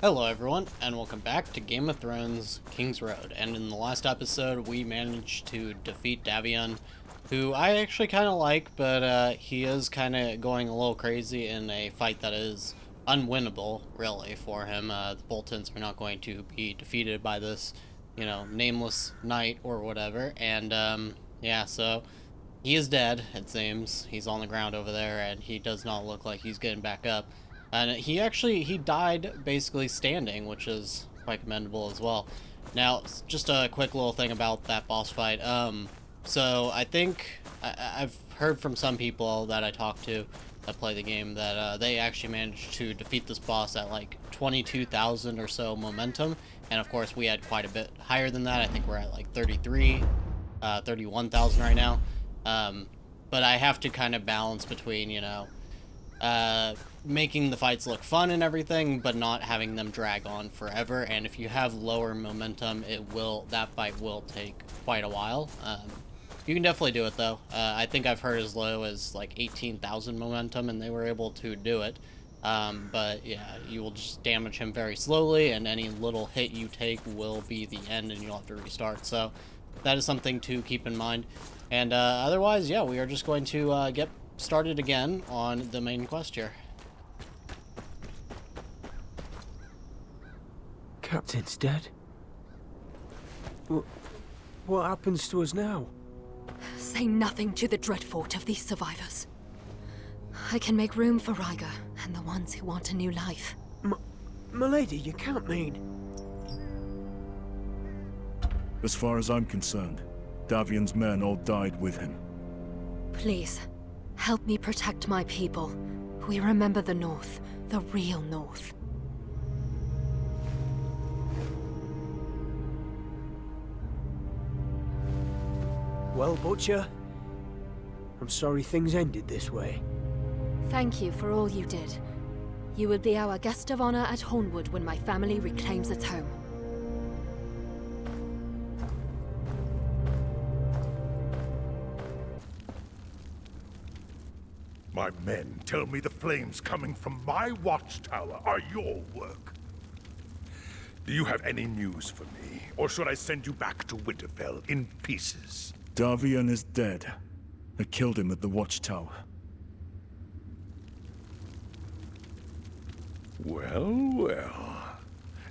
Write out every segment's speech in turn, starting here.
Hello everyone, and welcome back to Game of Thrones Kingsroad. And in the last episode, we managed to defeat Davion, who I actually kind of like, but he is kind of going a little crazy in a fight that is unwinnable, really, for him. The Boltons are not going to be defeated by this, nameless knight or whatever. And, yeah, so he is dead, it seems. He's on the ground over there, and he does not look like he's getting back up. And he died basically standing, which is quite commendable as well. Now, just a quick little thing about that boss fight. So I think I've heard from some people that I talked to that play the game that they actually managed to defeat this boss at like 22,000 or so momentum. And of course, we had quite a bit higher than that. I think we're at like 31,000 right now. But I have to kind of balance between, making the fights look fun and everything, but not having them drag on forever. And if you have lower momentum, that fight will take quite a while. You can definitely do it though. I think I've heard as low as like 18,000 momentum, and they were able to do it. But yeah, you will just damage him very slowly, and any little hit you take will be the end, and you'll have to restart. So that is something to keep in mind. And otherwise, yeah, we are just going to get started again on the main quest here. Captain's dead? What happens to us now? Say nothing to the Dreadfort of these survivors. I can make room for Rhaegar and the ones who want a new life. Milady, you can't mean... As far as I'm concerned, Davion's men all died with him. Please, help me protect my people. We remember the North, the real North. Well, Butcher, I'm sorry things ended this way. Thank you for all you did. You will be our guest of honor at Hornwood when my family reclaims its home. My men tell me the flames coming from my watchtower are your work. Do you have any news for me, or should I send you back to Winterfell in pieces? Davion is dead. I killed him at the watchtower. Well, well.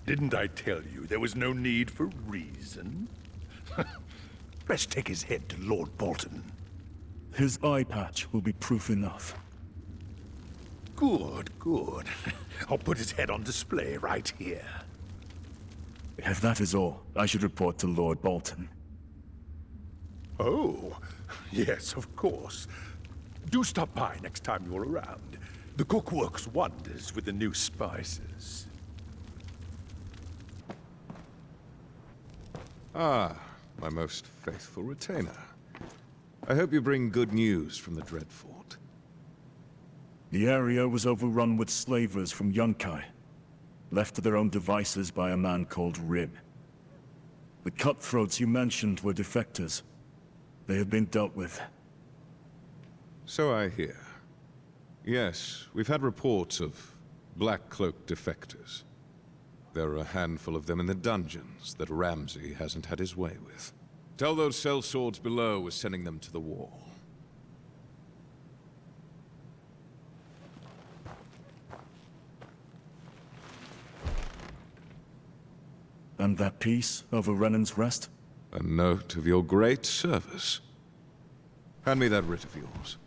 Didn't I tell you there was no need for reason? Best take his head to Lord Bolton. His eye patch will be proof enough. Good, good. I'll put his head on display right here. If that is all, I should report to Lord Bolton. Oh, yes, of course. Do stop by next time you're around. The cook works wonders with the new spices. Ah, my most faithful retainer. I hope you bring good news from the Dreadfort. The area was overrun with slavers from Yunkai, left to their own devices by a man called Rib. The cutthroats you mentioned were defectors. They have been dealt with. So I hear. Yes, we've had reports of Black Cloak defectors. There are a handful of them in the dungeons that Ramsay hasn't had his way with. Tell those sellswords below we're sending them to the wall. And that piece over Renan's Rest? A note of your great service. Hand me that writ of yours.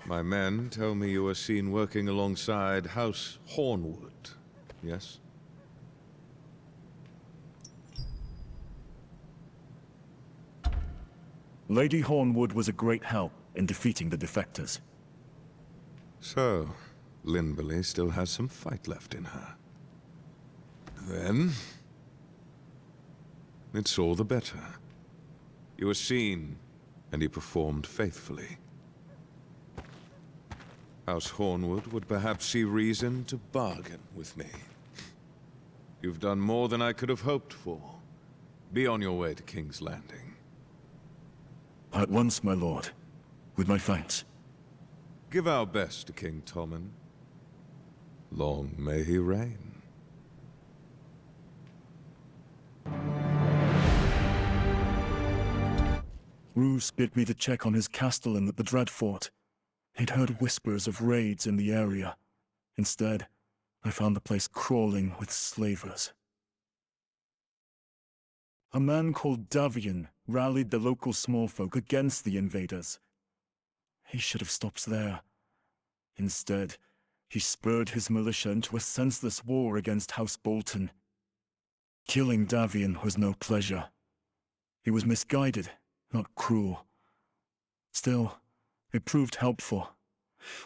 My men tell me you are seen working alongside House Hornwood, yes? Lady Hornwood was a great help in defeating the defectors. So, Linberly still has some fight left in her. Then... it's all the better. You were seen, and you performed faithfully. House Hornwood would perhaps see reason to bargain with me. You've done more than I could have hoped for. Be on your way to King's Landing. At once, my lord. with my thanks. Give our best to King Tommen. Long may he reign. Roose bid me to check on his castellan at the Dreadfort. He'd heard whispers of raids in the area. Instead, I found the place crawling with slavers. A man called Davian rallied the local smallfolk against the invaders. He should have stopped there. Instead, he spurred his militia into a senseless war against House Bolton. Killing Davian was no pleasure. He was misguided, not cruel. Still, it proved helpful.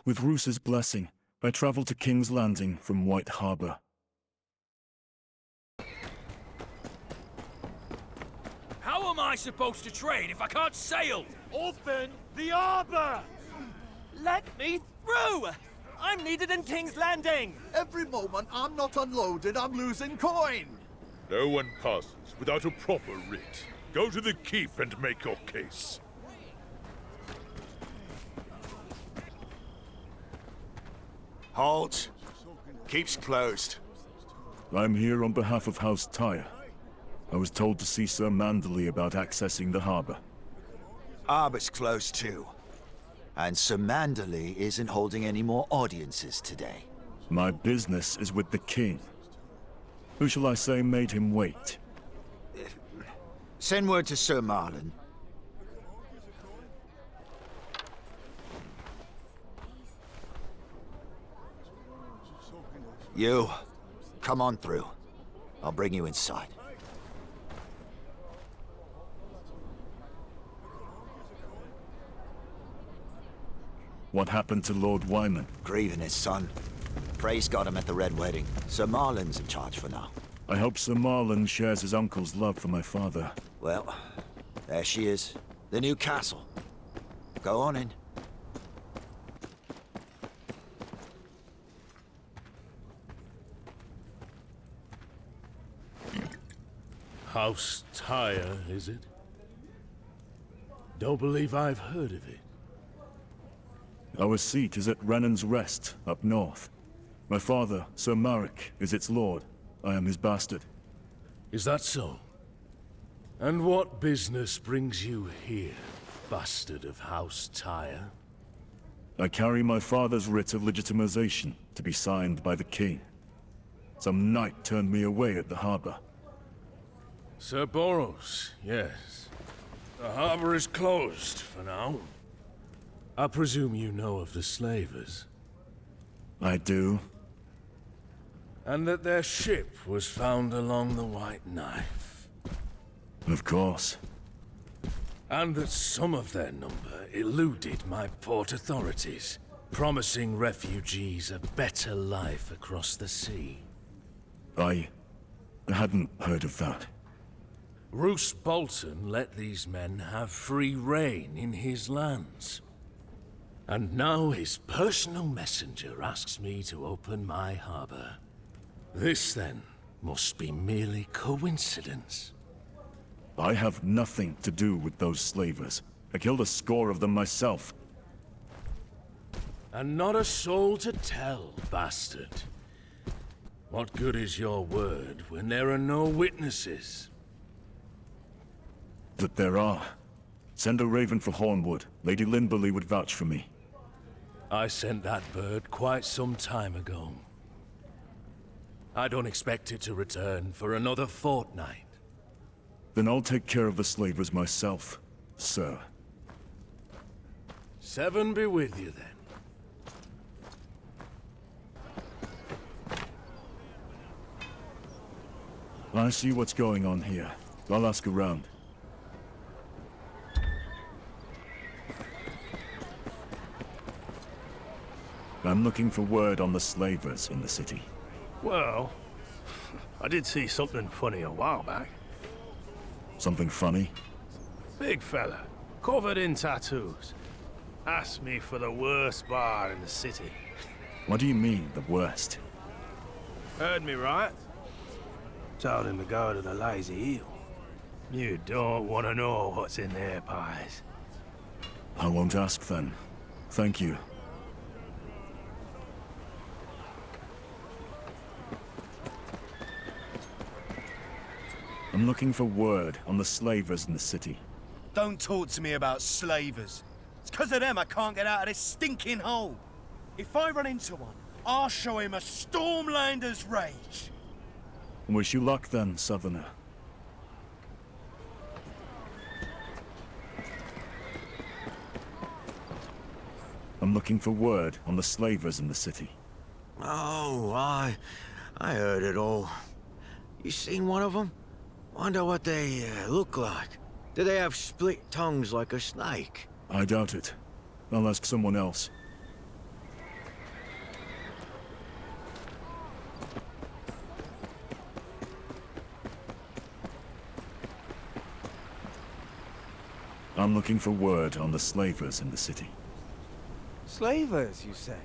With Roose's blessing, I traveled to King's Landing from White Harbor. How am I supposed to trade if I can't sail? Open the harbor! Let me through! I'm needed in King's Landing! Every moment I'm not unloaded, I'm losing coin! No one passes without a proper writ. Go to the keep and make your case. Halt! Keep's closed. I'm here on behalf of House Tyre. I was told to see Sir Manderley about accessing the harbor. Harbor's closed too. And Sir Manderley isn't holding any more audiences today. My business is with the king. Who shall I say made him wait? Send word to Sir Marlon. You, come on through. I'll bring you inside. What happened to Lord Wyman? Grieving his son. Frey's got him at the Red Wedding. Sir Marlon's in charge for now. I hope Sir Marlon shares his uncle's love for my father. Well, there she is. The new castle. Go on in. House Tyre, is it? Don't believe I've heard of it. Our seat is at Renan's Rest, up north. My father, Sir Marek, is its lord. I am his bastard. Is that so? And what business brings you here, bastard of House Tyre? I carry my father's writ of legitimization to be signed by the king. Some knight turned me away at the harbor. Sir Boros, yes. The harbor is closed for now. I presume you know of the slavers. I do. And that their ship was found along the White Knife. Of course. And that some of their number eluded my port authorities, promising refugees a better life across the sea. I hadn't heard of that. Roose Bolton let these men have free reign in his lands. And now his personal messenger asks me to open my harbor. This, then, must be merely coincidence. I have nothing to do with those slavers. I killed a score of them myself. And not a soul to tell, bastard. What good is your word when there are no witnesses? That there are. Send a raven for Hornwood. Lady Linberley would vouch for me. I sent that bird quite some time ago. I don't expect it to return for another fortnight. Then I'll take care of the slavers myself, sir. 7 be with you, then. I see what's going on here. I'll ask around. I'm looking for word on the slavers in the city. Well, I did see something funny a while back. Something funny? Big fella, covered in tattoos. Asked me for the worst bar in the city. What do you mean, the worst? Heard me right? Told him to go to the Lazy Eel. You don't want to know what's in their pies. I won't ask then. Thank you. I'm looking for word on the slavers in the city. Don't talk to me about slavers. It's 'cause of them I can't get out of this stinking hole. If I run into one, I'll show him a Stormlander's rage. Wish you luck then, Southerner. I'm looking for word on the slavers in the city. Oh, I heard it all. You seen one of them? Wonder what they look like. Do they have split tongues like a snake? I doubt it. I'll ask someone else. I'm looking for word on the slavers in the city. Slavers, you say?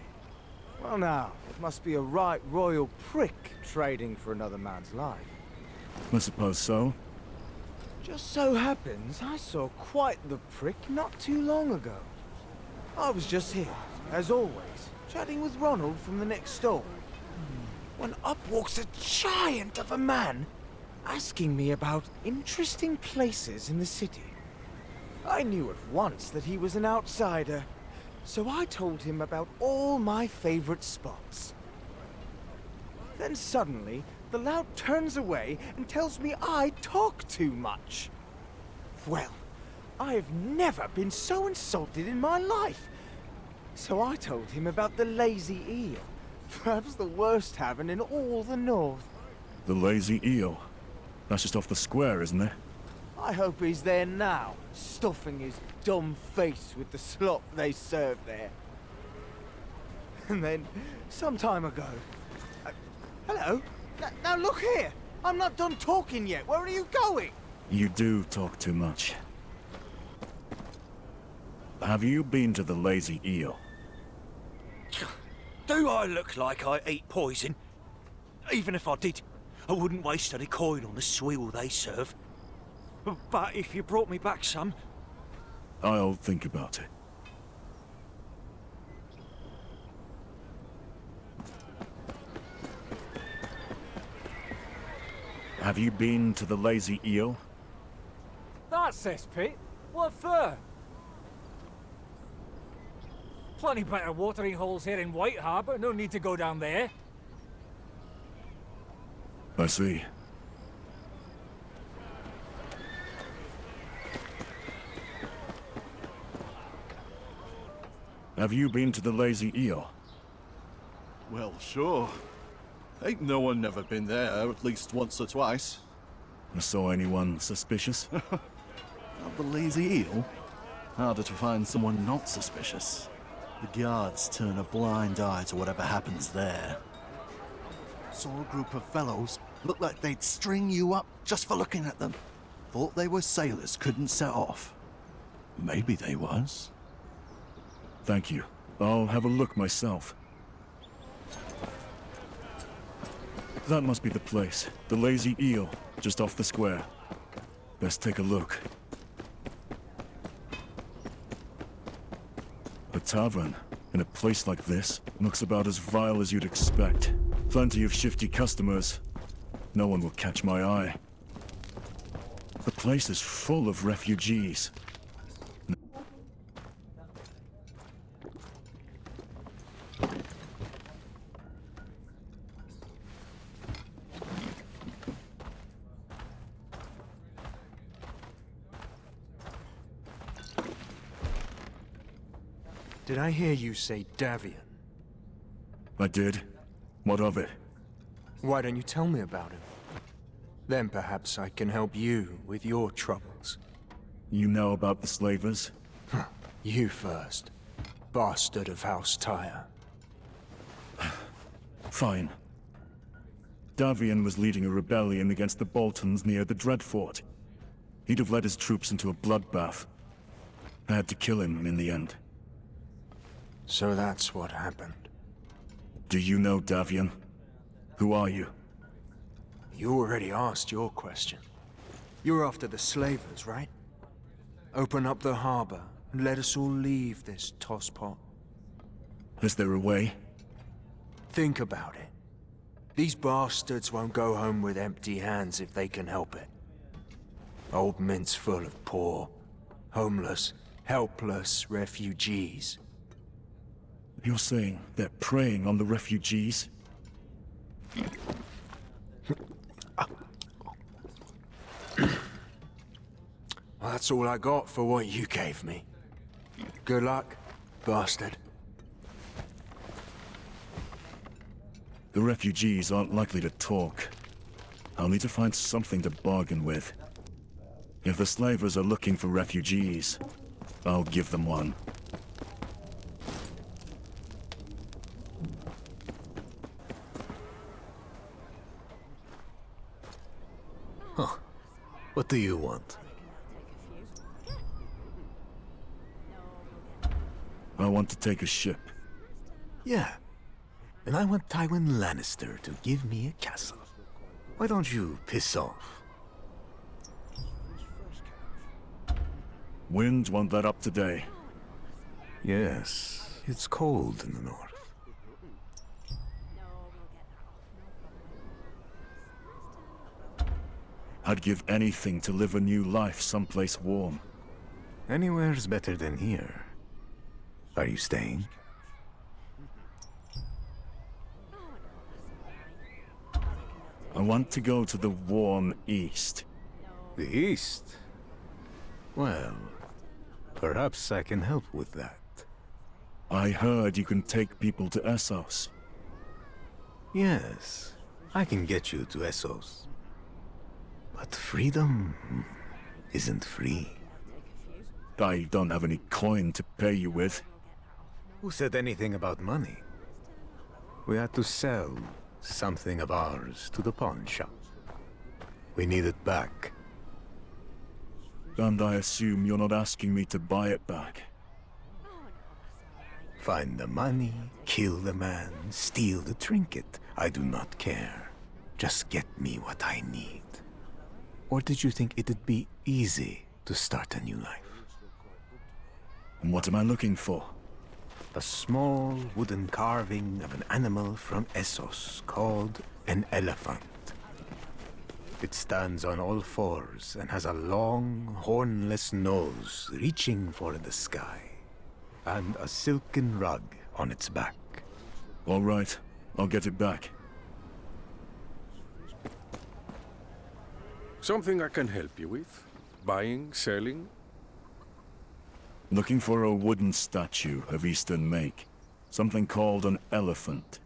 Well now, it must be a right royal prick trading for another man's life. I suppose so. Just so happens I saw quite the prick not too long ago. I was just here, as always, chatting with Ronald from the next store, when up walks a giant of a man, asking me about interesting places in the city. I knew at once that he was an outsider, so I told him about all my favorite spots. Then suddenly, the lout turns away and tells me I talk too much. Well, I have never been so insulted in my life. So I told him about the lazy eel, perhaps the worst tavern in all the north. The Lazy Eel. That's just off the square, isn't it? I hope he's there now, stuffing his dumb face with the slop they serve there. And then, some time ago... hello? Now look here! I'm not done talking yet. Where are you going? You do talk too much. Have you been to the Lazy Eel? Do I look like I eat poison? Even if I did, I wouldn't waste any coin on the swill they serve. But if you brought me back some... I'll think about it. Have you been to the Lazy Eel? That's cesspit. What for? Plenty better watering holes here in White Harbour. No need to go down there. I see. Have you been to the Lazy Eel? Well, sure. Ain't no one never been there at least once or twice. Saw anyone suspicious? Of the Lazy Eel? Harder to find someone not suspicious. The guards turn a blind eye to whatever happens there. Saw a group of fellows, looked like they'd string you up just for looking at them. Thought they were sailors, couldn't set off. Maybe they was. Thank you. I'll have a look myself. That must be the place. The Lazy Eel, just off the square. Best take a look. A tavern, in a place like this, looks about as vile as you'd expect. Plenty of shifty customers. No one will catch my eye. The place is full of refugees. Did I hear you say Davian? I did. What of it? Why don't you tell me about him? Then perhaps I can help you with your troubles. You know about the slavers? You first. Bastard of House Tyre. Fine. Davian was leading a rebellion against the Boltons near the Dreadfort. He'd have led his troops into a bloodbath. I had to kill him in the end. So that's what happened. Do you know Davian? Who are you? You already asked your question. You're after the slavers, right? Open up the harbor, and let us all leave this tosspot. Is there a way? Think about it. These bastards won't go home with empty hands if they can help it. Old Mint's full of poor, homeless, helpless refugees. You're saying they're preying on the refugees? Well, that's all I got for what you gave me. Good luck, bastard. The refugees aren't likely to talk. I'll need to find something to bargain with. If the slavers are looking for refugees, I'll give them one. Huh. What do you want? I want to take a ship. Yeah. And I want Tywin Lannister to give me a castle. Why don't you piss off? Wind won't let up today. Yes, it's cold in the north. I'd give anything to live a new life someplace warm. Anywhere's better than here. Are you staying? I want to go to the warm east. The east? Well, perhaps I can help with that. I heard you can take people to Essos. Yes, I can get you to Essos. But freedom isn't free. I don't have any coin to pay you with. Who said anything about money? We had to sell something of ours to the pawn shop. We need it back. And I assume you're not asking me to buy it back. Find the money, kill the man, steal the trinket. I do not care. Just get me what I need. Or did you think it'd be easy to start a new life? And what am I looking for? A small wooden carving of an animal from Essos called an elephant. It stands on all fours and has a long, hornless nose reaching for the sky, and a silken rug on its back. All right, I'll get it back. Something I can help you with? Buying, selling? Looking for a wooden statue of Eastern make. Something called an elephant.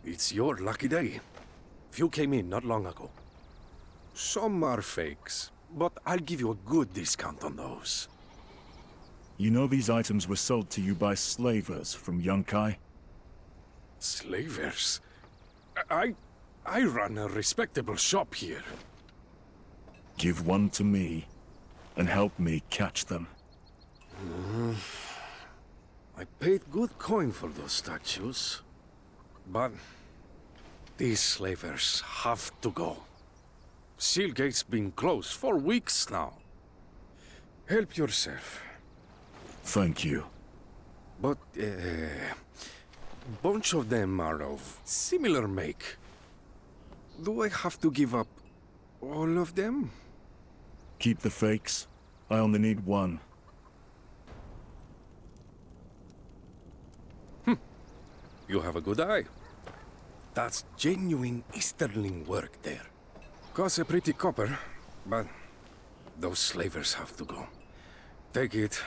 It's your lucky day. Few came in not long ago. Some are fakes, but I'll give you a good discount on those. You know these items were sold to you by slavers from Yunkai? Slavers? I run a respectable shop here. Give one to me, and help me catch them. I paid good coin for those statues, but these slavers have to go. Sealgate's been closed for weeks now. Help yourself. Thank you. But bunch of them are of similar make. Do I have to give up all of them? Keep the fakes. I only need one. You have a good eye. That's genuine Easterling work there. Costs a pretty copper, but those slavers have to go. Take it.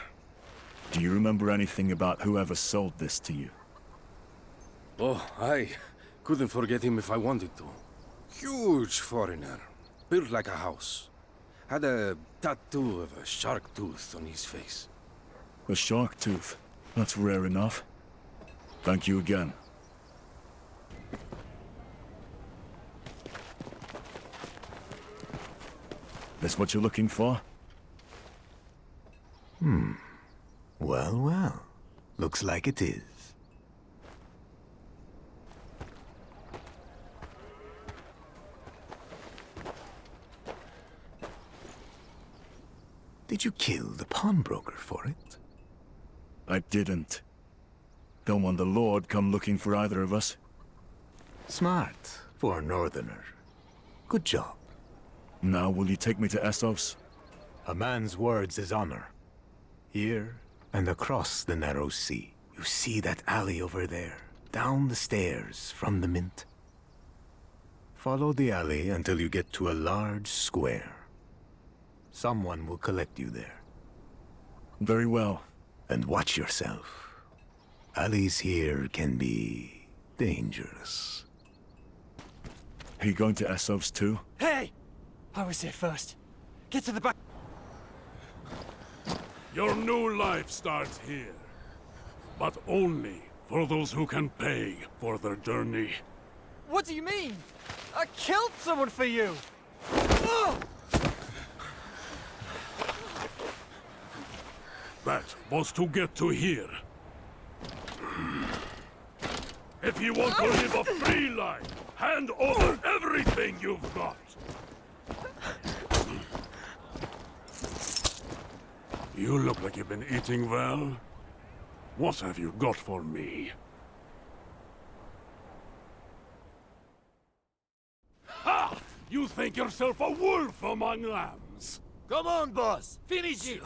Do you remember anything about whoever sold this to you? Oh, I couldn't forget him if I wanted to. Huge foreigner, built like a house. Had a tattoo of a shark tooth on his face. A shark tooth? That's rare enough. Thank you again. This what you're looking for? Well, well. Looks like it is. Did you kill the pawnbroker for it? I didn't. Don't want the Lord come looking for either of us. Smart for a northerner. Good job. Now will you take me to Essos? A man's words is honor. Here and across the narrow sea. You see that alley over there? Down the stairs from the Mint. Follow the alley until you get to a large square. Someone will collect you there. Very well. And watch yourself. Alleys here can be dangerous. Are you going to Essos too? Hey! I was there first. Get to the back. Your new life starts here. But only for those who can pay for their journey. What do you mean? I killed someone for you! Ugh! That was to get to here. If you want to live a free life, hand over everything you've got. You look like you've been eating well. What have you got for me? Ha! You think yourself a wolf among lambs? Come on, boss! Finish it!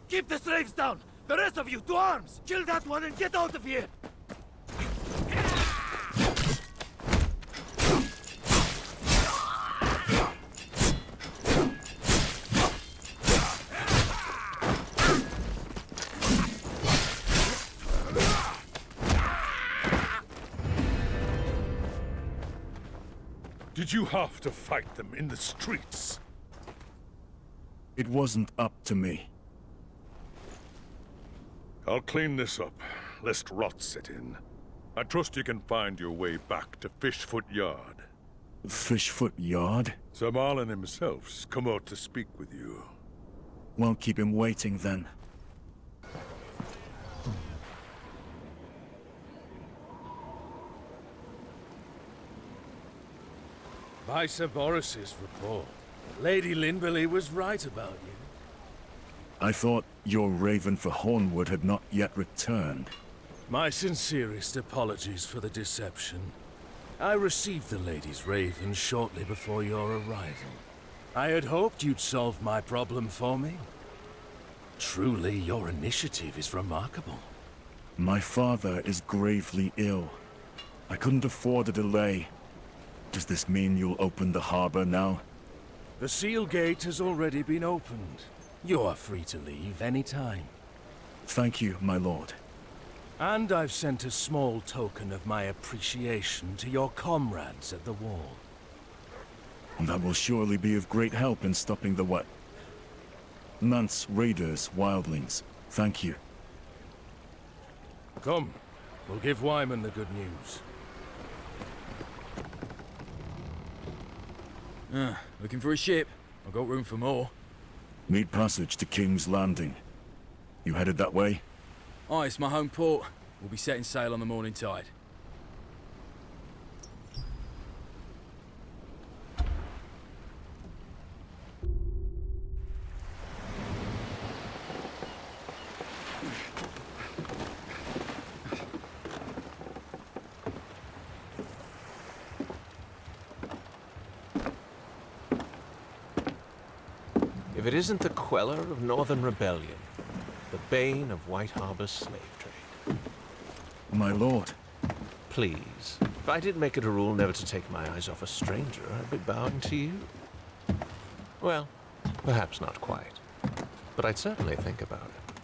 Keep the slaves down! The rest of you, to arms! Kill that one and get out of here! Did you have to fight them in the streets? It wasn't up to me. I'll clean this up, lest rot set in. I trust you can find your way back to Fishfoot Yard. Fishfoot Yard? Sir Marlin himself's come out to speak with you. Won't keep him waiting then. By Sir Boris's report, Lady Linberley was right about you. I thought your raven for Hornwood had not yet returned. My sincerest apologies for the deception. I received the lady's raven shortly before your arrival. I had hoped you'd solve my problem for me. Truly, your initiative is remarkable. My father is gravely ill. I couldn't afford a delay. Does this mean you'll open the harbor now? The seal gate has already been opened. You are free to leave any time. Thank you, my lord. And I've sent a small token of my appreciation to your comrades at the wall. That will surely be of great help in stopping the what? Nance, raiders, wildlings. Thank you. Come, we'll give Wyman the good news. Looking for a ship? I've got room for more. Need passage to King's Landing. You headed that way? Oh, it's my home port. We'll be setting sail on the morning tide. If it isn't the queller of Northern Rebellion, the bane of White Harbor's slave trade. My lord. Please, if I did make it a rule never to take my eyes off a stranger, I'd be bowing to you. Well, perhaps not quite, but I'd certainly think about it.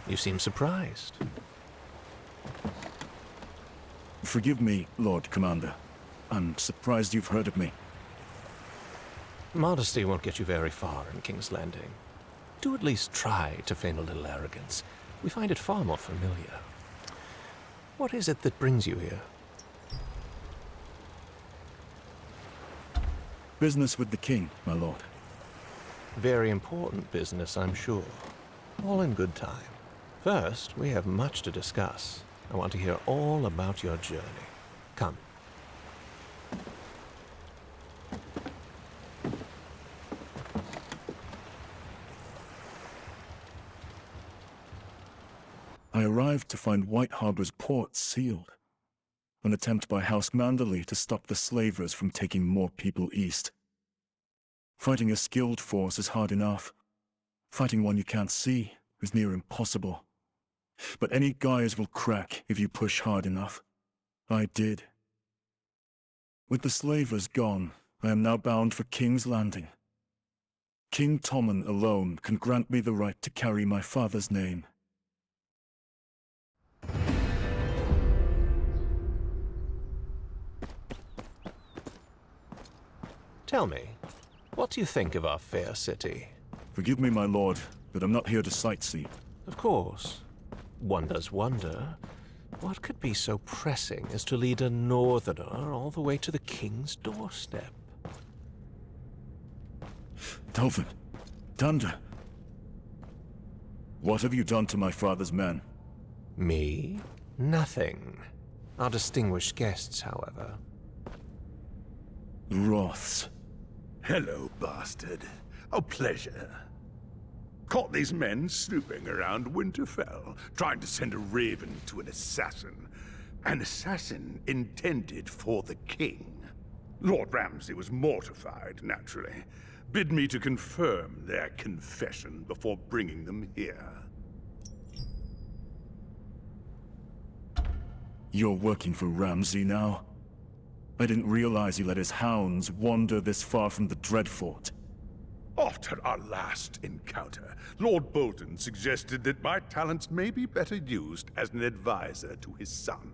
You seem surprised. Forgive me, Lord Commander. I'm surprised you've heard of me. Modesty won't get you very far in King's Landing. Do at least try to feign a little arrogance. We find it far more familiar. What is it that brings you here? Business with the king, my lord. Very important business, I'm sure. All in good time. First, we have much to discuss. I want to hear all about your journey. Come. I arrived to find White Harbor's ports sealed. An attempt by House Manderley to stop the slavers from taking more people east. Fighting a skilled force is hard enough. Fighting one you can't see is near impossible. But any guys will crack if you push hard enough. I did. With the slavers gone, I am now bound for King's Landing. King Tommen alone can grant me the right to carry my father's name. Tell me, what do you think of our fair city? Forgive me, my lord, but I'm not here to sightsee. Of course. One does wonder, what could be so pressing as to lead a northerner all the way to the king's doorstep? Delvin, Thunder. What have you done to my father's men? Me? Nothing. Our distinguished guests, however. Wraths. Hello, bastard. A pleasure. Caught these men snooping around Winterfell, trying to send a raven to an assassin. An assassin intended for the king. Lord Ramsay was mortified, naturally. Bid me to confirm their confession before bringing them here. You're working for Ramsay now? I didn't realize he let his hounds wander this far from the Dreadfort. After our last encounter, Lord Bolton suggested that my talents may be better used as an advisor to his son.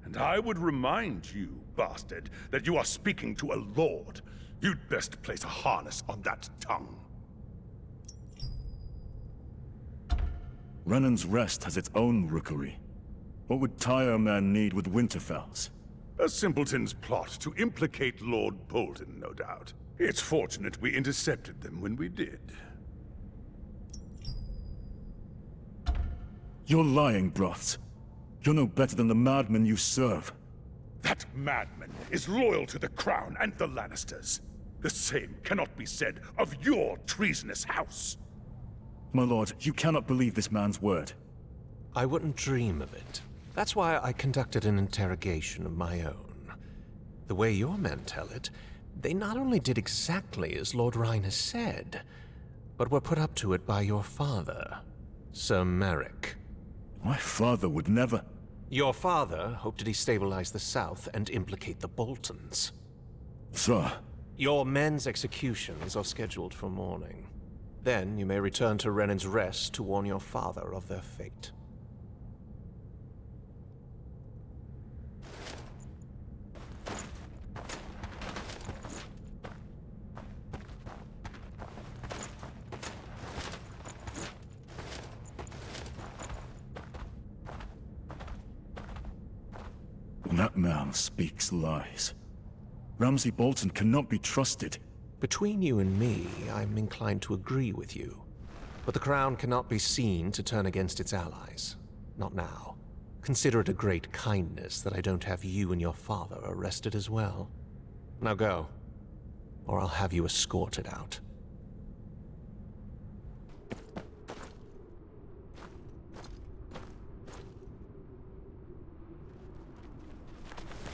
And I would remind you, bastard, that you are speaking to a lord. You'd best place a harness on that tongue. Renan's Rest has its own rookery. What would Tire Man need with Winterfell's? A simpleton's plot to implicate Lord Bolton, no doubt. It's fortunate we intercepted them when we did. You're lying, Broths. You're no better than the madmen you serve. That madman is loyal to the crown and the Lannisters. The same cannot be said of your treasonous house. My lord, you cannot believe this man's word. I wouldn't dream of it. That's why I conducted an interrogation of my own. The way your men tell it, they not only did exactly as Lord Rhyne has said, but were put up to it by your father, Sir Merrick. My father would never... Your father hoped to destabilize the South and implicate the Boltons. Sir... Your men's executions are scheduled for morning. Then you may return to Renan's Rest to warn your father of their fate. That man speaks lies. Ramsay Bolton cannot be trusted. Between you and me, I'm inclined to agree with you. But the Crown cannot be seen to turn against its allies. Not now. Consider it a great kindness that I don't have you and your father arrested as well. Now go, or I'll have you escorted out.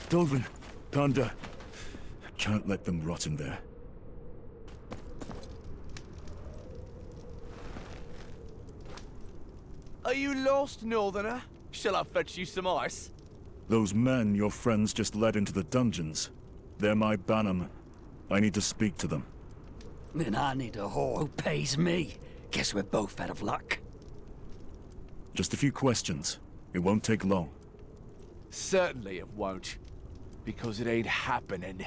Dolvin, Thunder. I can't let them rot in there. Are you lost, Northerner? Shall I fetch you some ice? Those men your friends just led into the dungeons. They're my bannermen. I need to speak to them. Then I need a whore who pays me. Guess we're both out of luck. Just a few questions. It won't take long. Certainly it won't. Because it ain't happening.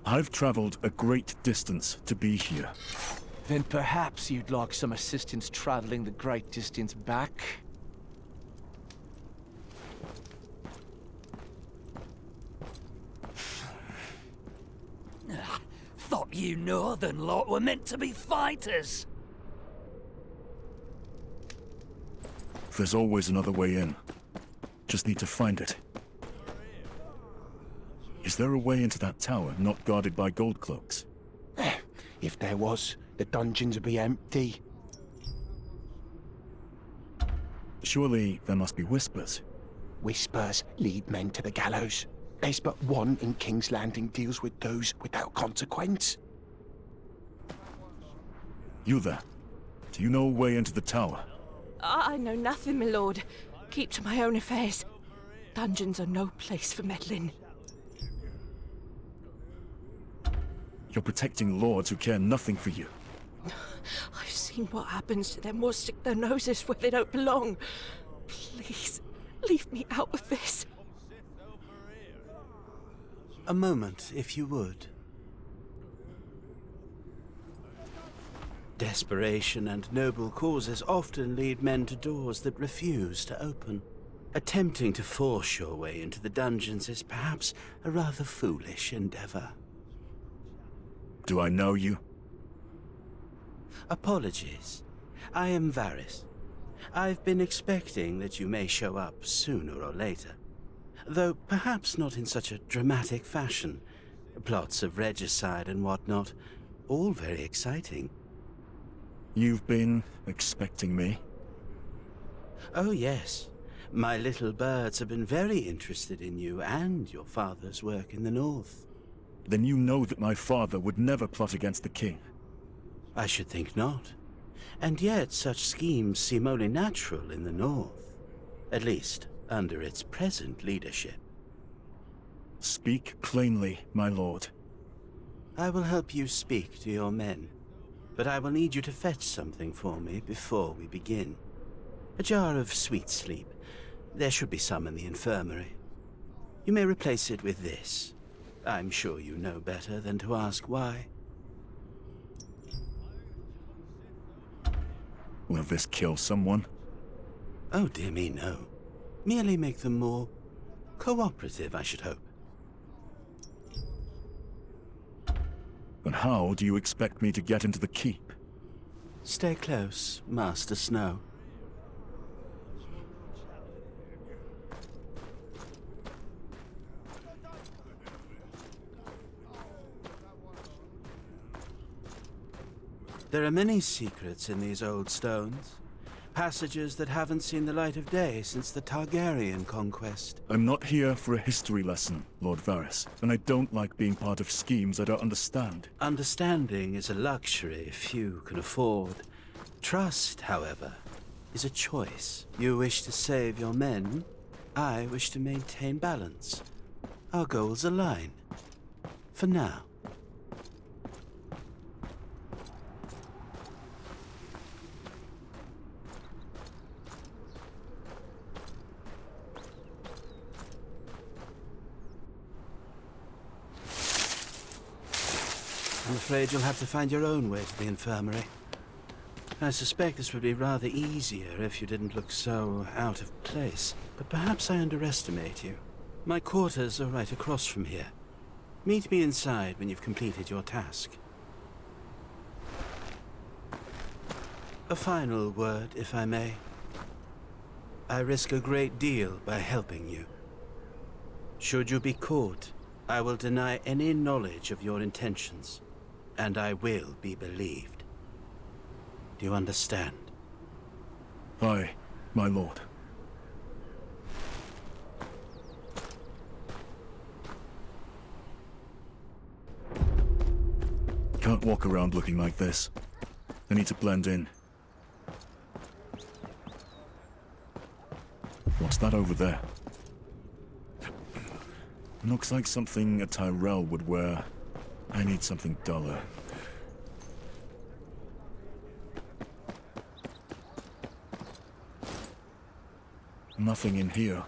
I've traveled a great distance to be here. Then perhaps you'd like some assistance traveling the great distance back? Thought you northern lot were meant to be fighters. There's always another way in. Just need to find it. Is there a way into that tower not guarded by gold cloaks? If there was, the dungeons would be empty. Surely there must be whispers. Whispers lead men to the gallows. There's but one in King's Landing deals with those without consequence. You there? Do you know a way into the tower? I know nothing, my lord. Keep to my own affairs. Dungeons are no place for meddling. You're protecting lords who care nothing for you. I've seen what happens to them who stick their noses where they don't belong. Please, leave me out of this. A moment, if you would. Desperation and noble causes often lead men to doors that refuse to open. Attempting to force your way into the dungeons is perhaps a rather foolish endeavor. Do I know you? Apologies. I am Varys. I've been expecting that you may show up sooner or later. Though perhaps not in such a dramatic fashion. Plots of regicide and whatnot. All very exciting. You've been expecting me? Oh yes. My little birds have been very interested in you and your father's work in the north. Then you know that my father would never plot against the king. I should think not. And yet such schemes seem only natural in the north. At least, under its present leadership. Speak plainly, my lord. I will help you speak to your men. But I will need you to fetch something for me before we begin. A jar of sweet sleep. There should be some in the infirmary. You may replace it with this. I'm sure you know better than to ask why. Will this kill someone? Oh dear me, no. Merely make them more cooperative, I should hope. But how do you expect me to get into the keep? Stay close, Master Snow. There are many secrets in these old stones. Passages that haven't seen the light of day since the Targaryen conquest. I'm not here for a history lesson, Lord Varys, and I don't like being part of schemes I don't understand. Understanding is a luxury few can afford. Trust, however, is a choice. You wish to save your men. I wish to maintain balance. Our goals align. For now. I'm afraid you'll have to find your own way to the infirmary. I suspect this would be rather easier if you didn't look so out of place, but perhaps I underestimate you. My quarters are right across from here. Meet me inside when you've completed your task. A final word, if I may. I risk a great deal by helping you. Should you be caught, I will deny any knowledge of your intentions. And I will be believed. Do you understand? Aye, my lord. Can't walk around looking like this. I need to blend in. What's that over there? Looks like something a Tyrell would wear. I need something duller. Nothing in here.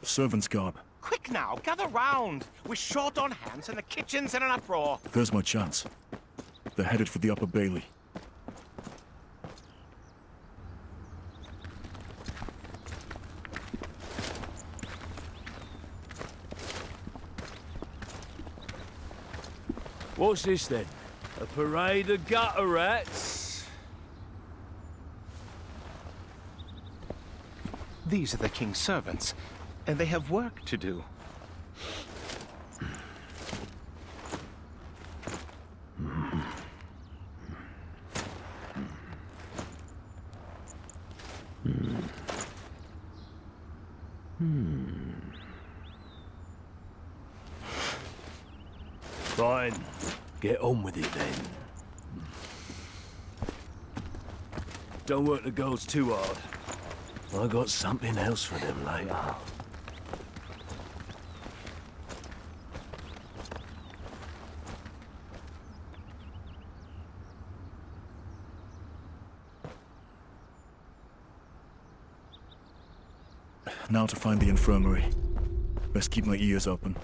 Servant's garb. Quick now, gather round! We're short on hands and the kitchen's in an uproar. There's my chance. They're headed for the Upper Bailey. What's this then? A parade of gutter rats? These are the king's servants, and they have work to do. Fine. Get on with it then. Don't work the girls too hard. I got something else for them later. Now to find the infirmary. Best keep my ears open.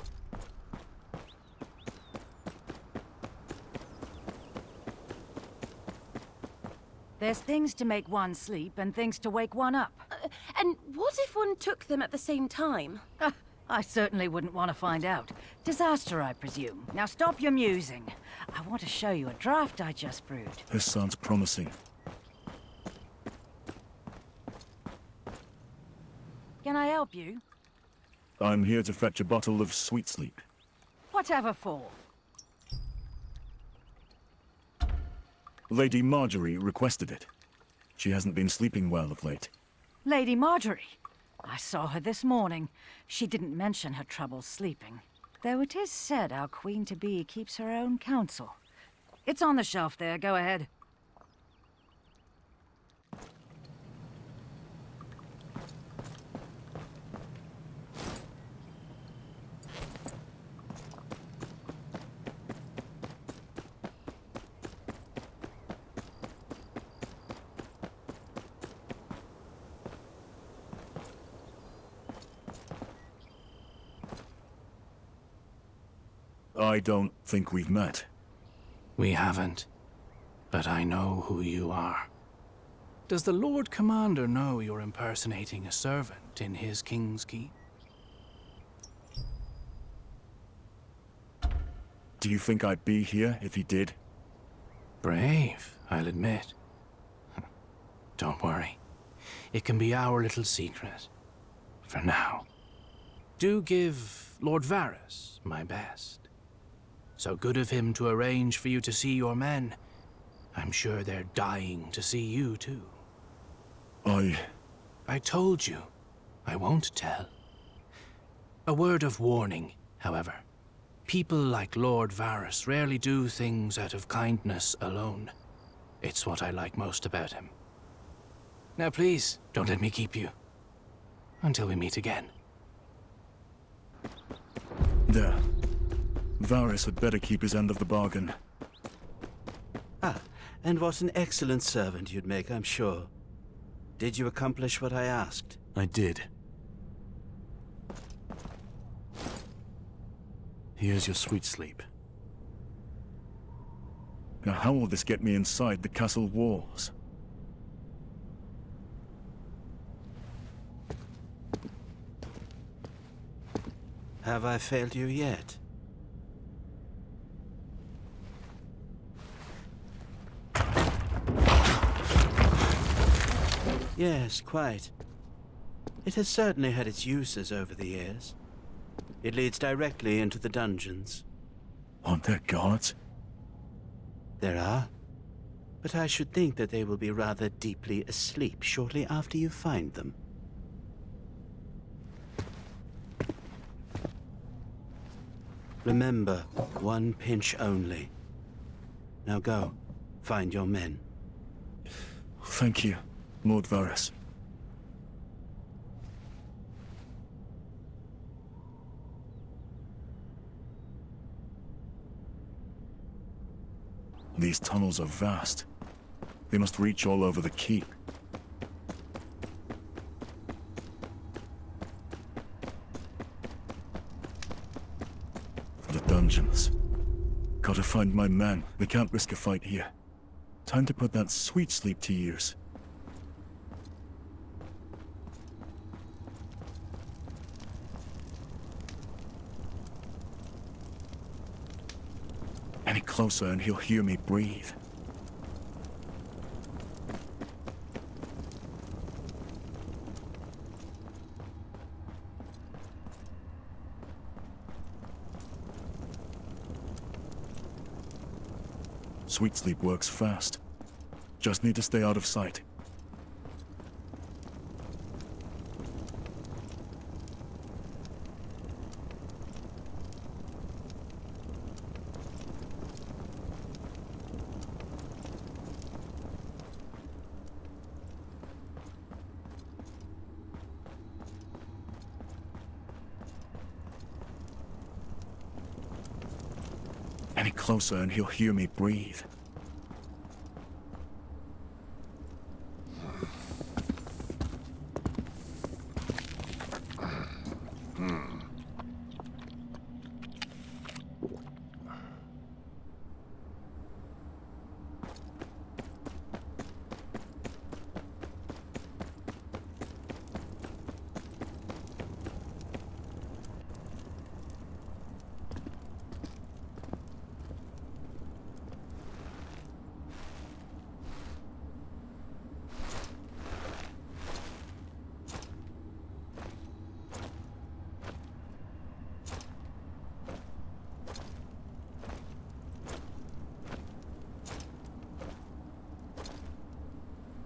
There's things to make one sleep and things to wake one up. And what if one took them at the same time? I certainly wouldn't want to find out. Disaster, I presume. Now stop your musing. I want to show you a draft I just brewed. This sounds promising. Can I help you? I'm here to fetch a bottle of sweet sleep. Whatever for? Lady Marjorie requested it. She hasn't been sleeping well of late. Lady Marjorie. I saw her this morning. She didn't mention her troubles sleeping. Though it is said our queen-to-be keeps her own counsel. It's on the shelf there. Go ahead. I don't think we've met. We haven't, but I know who you are. Does the Lord Commander know you're impersonating a servant in his King's Keep? Do you think I'd be here if he did? Brave, I'll admit. Don't worry. It can be our little secret. For now. Do give Lord Varys my best. So good of him to arrange for you to see your men. I'm sure they're dying to see you, too. I told you. I won't tell. A word of warning, however. People like Lord Varys rarely do things out of kindness alone. It's what I like most about him. Now please, don't let me keep you. Until we meet again. There. Varys had better keep his end of the bargain. Ah, And what an excellent servant you'd make, I'm sure. Did you accomplish what I asked? I did. Here's your sweet sleep. Now how will this get me inside the castle walls? Have I failed you yet? Yes, quite. It has certainly had its uses over the years. It leads directly into the dungeons. Aren't there guards? There are. But I should think that they will be rather deeply asleep shortly after you find them. Remember, one pinch only. Now go, find your men. Thank you, Lord Varys. These tunnels are vast. They must reach all over the keep. dungeons. Gotta find my men. We can't risk a fight here. Time to put that sweet sleep to use. Any closer and he'll hear me breathe. Sweet sleep works fast. Just need to stay out of sight. Any closer and he'll hear me breathe.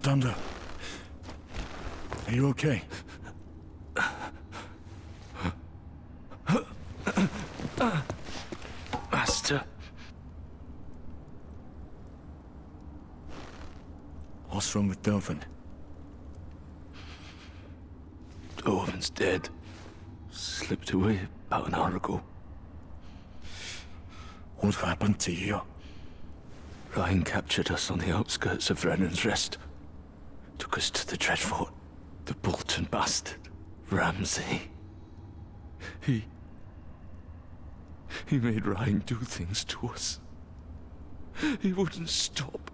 Thunder. Are you okay? Master. What's wrong with Delvin? Delvin's dead. Slipped away about an hour ago. What happened to you? Ryan captured us on the outskirts of Brennan's Rest. Took us to the Dreadfort. The Bolton bastard, Ramsay. He made Ryan do things to us. He wouldn't stop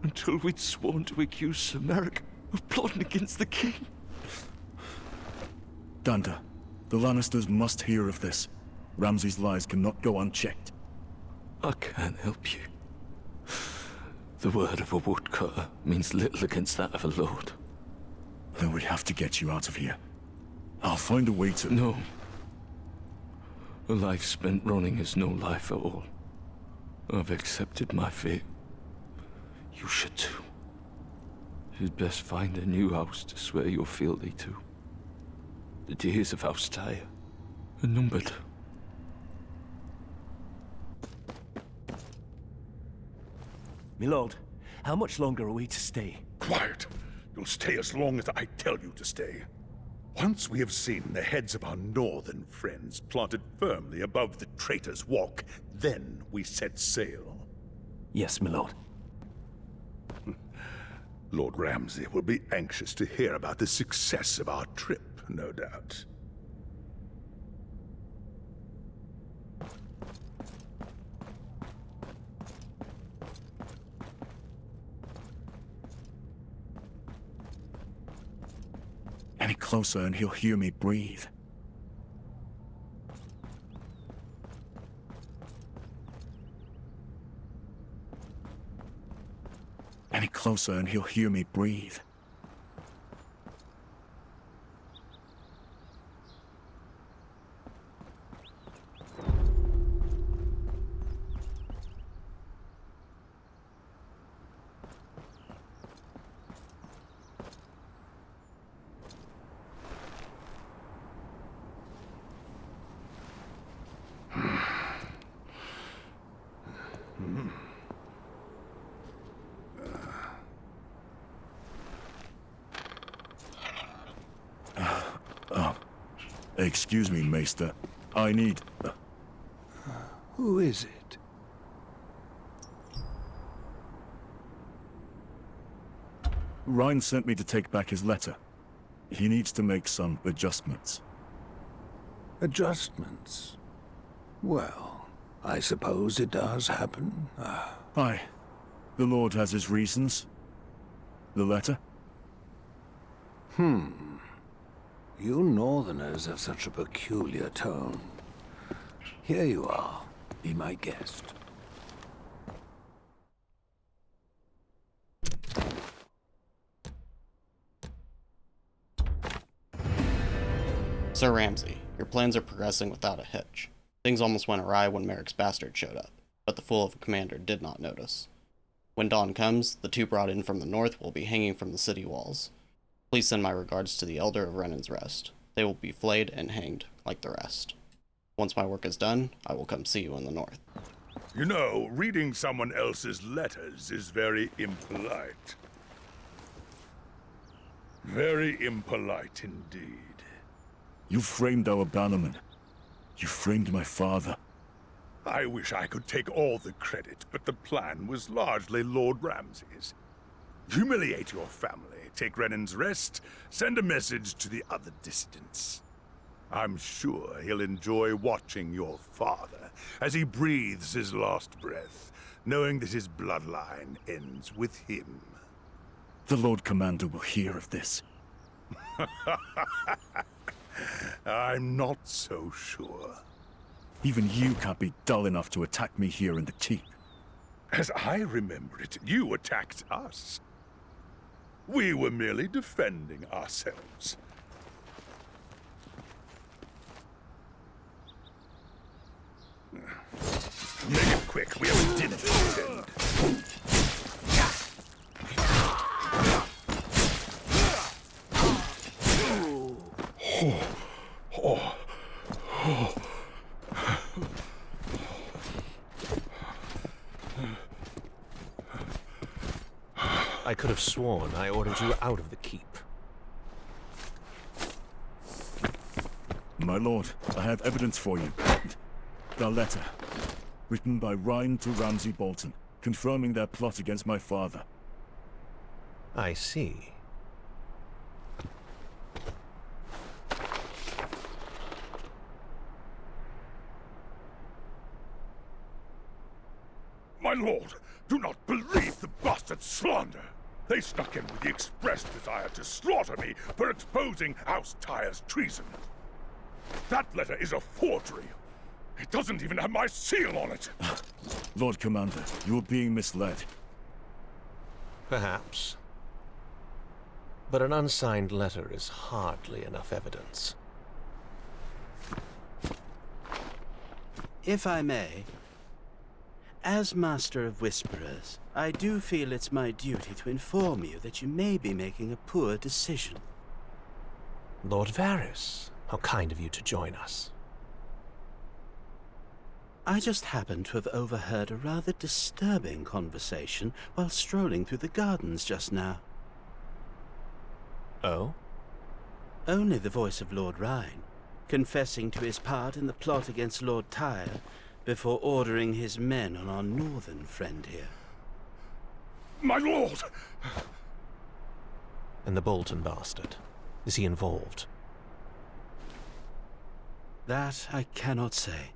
until we'd sworn to accuse Sir Merrick of plotting against the king. Danda, the Lannisters must hear of this. Ramsay's lies cannot go unchecked. I can't help you. The word of a woodcutter means little against that of a lord. Then we have to get you out of here. I'll find a way to... No. A life spent running is no life at all. I've accepted my fate. You should too. You'd best find a new house to swear your fealty to. The days of House Tyre are numbered. My lord, how much longer are we to stay? Quiet! You'll stay as long as I tell you to stay. Once we have seen the heads of our northern friends planted firmly above the Traitor's Walk, then we set sail. Yes, my lord. Lord Ramsay will be anxious to hear about the success of our trip, no doubt. Any closer and he'll hear me breathe. Any closer and he'll hear me breathe. Excuse me, Maester. I need... Who is it? Ryan sent me to take back his letter. He needs to make some adjustments. Adjustments? Well, I suppose it does happen. Aye. The Lord has his reasons. The letter? You Northerners have such a peculiar tone. Here you are. Be my guest. Sir Ramsay, your plans are progressing without a hitch. Things almost went awry when Merrick's bastard showed up, but the fool of a commander did not notice. When dawn comes, the two brought in from the north will be hanging from the city walls. Please send my regards to the Elder of Renan's Rest. They will be flayed and hanged like the rest. Once my work is done, I will come see you in the north. You know, reading someone else's letters is very impolite. Very impolite indeed. You framed our bannermen. You framed my father. I wish I could take all the credit, but the plan was largely Lord Ramsay's. Humiliate your family, take Renan's Rest, send a message to the other dissidents. I'm sure he'll enjoy watching your father as he breathes his last breath, knowing that his bloodline ends with him. The Lord Commander will hear of this. I'm not so sure. Even you can't be dull enough to attack me here in the keep. As I remember it, you attacked us. We were merely defending ourselves. Make it quick, we have a dinner to attend. I could have sworn I ordered you out of the keep. My lord, I have evidence for you. The letter, written by Ryan to Ramsay Bolton, confirming their plot against my father. I see. My lord, do not believe the bastard slander! They snuck in with the express desire to slaughter me for exposing House Tyre's treason. That letter is a forgery. It doesn't even have my seal on it! Lord Commander, you are being misled. Perhaps. But an unsigned letter is hardly enough evidence. If I may, as Master of Whisperers, I do feel it's my duty to inform you that you may be making a poor decision. Lord Varys, how kind of you to join us. I just happened to have overheard a rather disturbing conversation while strolling through the gardens just now. Oh? Only the voice of Lord Rhine, confessing to his part in the plot against Lord Tyre before ordering his men on our northern friend here. My lord! And the Bolton bastard. Is he involved? That I cannot say.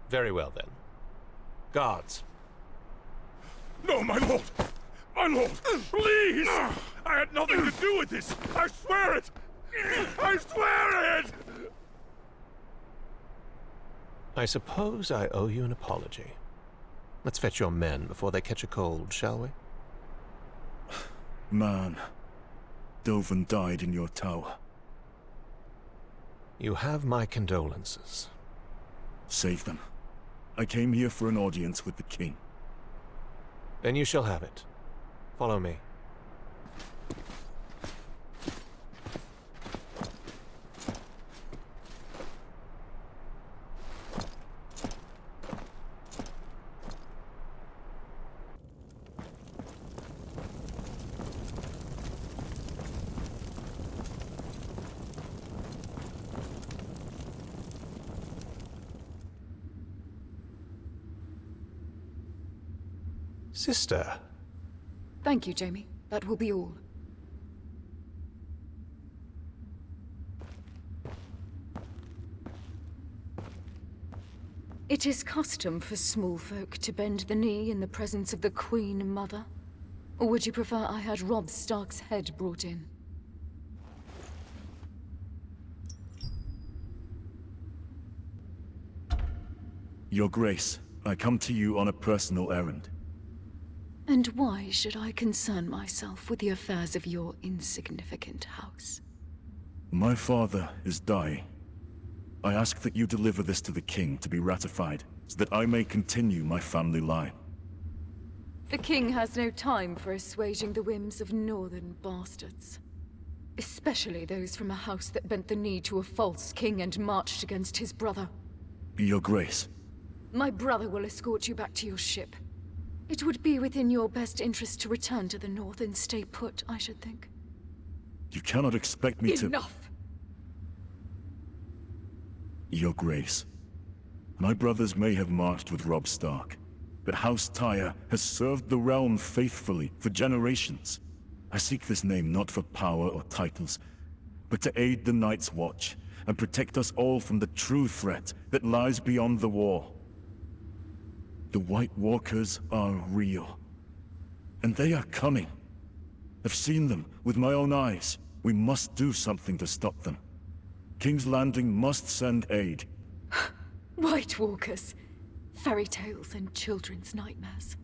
Very well, then. Guards. No, my lord! My lord, please! I had nothing to do with this! I swear it! I swear it! I suppose I owe you an apology. Let's fetch your men before they catch a cold, shall we? Man, Dovin died in your tower. You have my condolences. Save them. I came here for an audience with the king. Then you shall have it. Follow me. Sister. Thank you, Jamie. That will be all. It is custom for small folk to bend the knee in the presence of the Queen Mother. Or would you prefer I had Robb Stark's head brought in? Your Grace, I come to you on a personal errand. And why should I concern myself with the affairs of your insignificant house? My father is dying. I ask that you deliver this to the king to be ratified, so that I may continue my family line. The king has no time for assuaging the whims of northern bastards. Especially those from a house that bent the knee to a false king and marched against his brother. Your Grace. My brother will escort you back to your ship. It would be within your best interest to return to the north and stay put, I should think. You cannot expect me to— Enough! Your Grace. My brothers may have marched with Robb Stark, but House Tyre has served the realm faithfully for generations. I seek this name not for power or titles, but to aid the Night's Watch and protect us all from the true threat that lies beyond the wall. The White Walkers are real, and they are coming. I've seen them with my own eyes. We must do something to stop them. King's Landing must send aid. White Walkers, fairy tales and children's nightmares.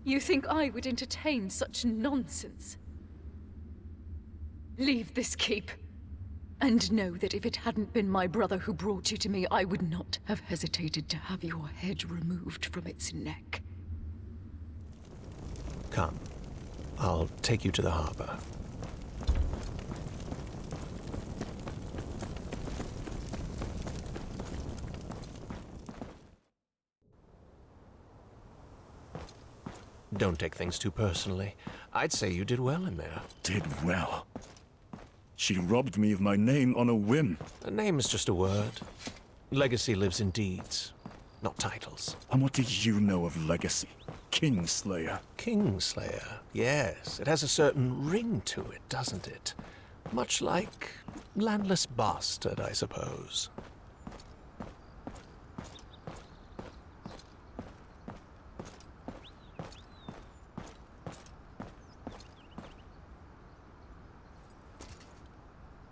You think I would entertain such nonsense? Leave this keep. And know that if it hadn't been my brother who brought you to me, I would not have hesitated to have your head removed from its neck. Come. I'll take you to the harbor. Don't take things too personally. I'd say you did well in there. Did well? She robbed me of my name on a whim. A name is just a word. Legacy lives in deeds, not titles. And what do you know of legacy? Kingslayer. Kingslayer, yes. It has a certain ring to it, doesn't it? Much like landless bastard, I suppose.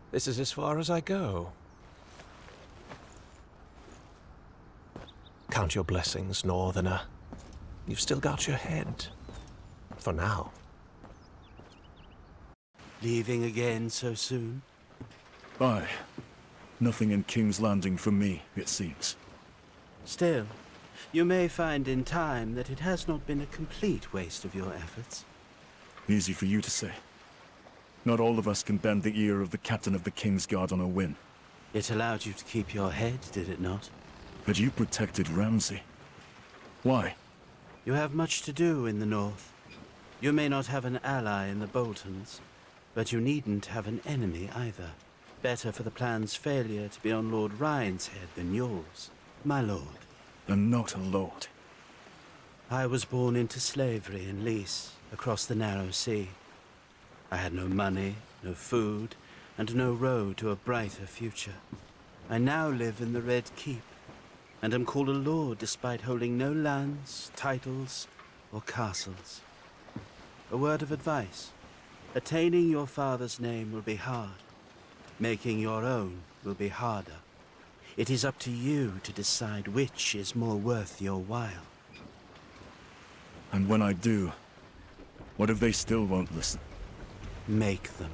This is as far as I go. Count your blessings, Northerner. You've still got your head. For now. Leaving again so soon? Aye. Nothing in King's Landing for me, it seems. Still, you may find in time that it has not been a complete waste of your efforts. Easy for you to say. Not all of us can bend the ear of the captain of the Kingsguard on a whim. It allowed you to keep your head, did it not? But you protected Ramsay. Why? You have much to do in the north. You may not have an ally in the Boltons, but you needn't have an enemy either. Better for the plan's failure to be on Lord Ryan's head than yours, my lord. I'm not a lord. I was born into slavery in Lys, across the narrow sea. I had no money, no food, and no road to a brighter future. I now live in the Red Keep, and am called a lord despite holding no lands, titles, or castles. A word of advice. Attaining your father's name will be hard. Making your own will be harder. It is up to you to decide which is more worth your while. And when I do, what if they still won't listen? Make them.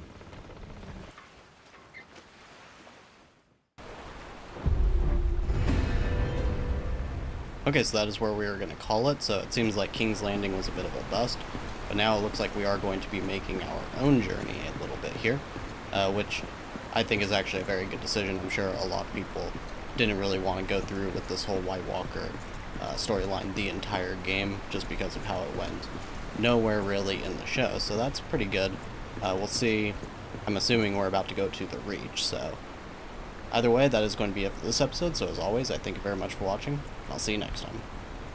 Okay, so that is where we were going to call it. So it seems like King's Landing was a bit of a bust, but now it looks like we are going to be making our own journey a little bit here, which I think is actually a very good decision. I'm sure a lot of people didn't really want to go through with this whole White Walker storyline the entire game, just because of how it went nowhere really in the show, so that's pretty good. We'll see. I'm assuming we're about to go to the Reach, so either way, that is going to be it for this episode. So as always, I thank you very much for watching. I'll see you next time.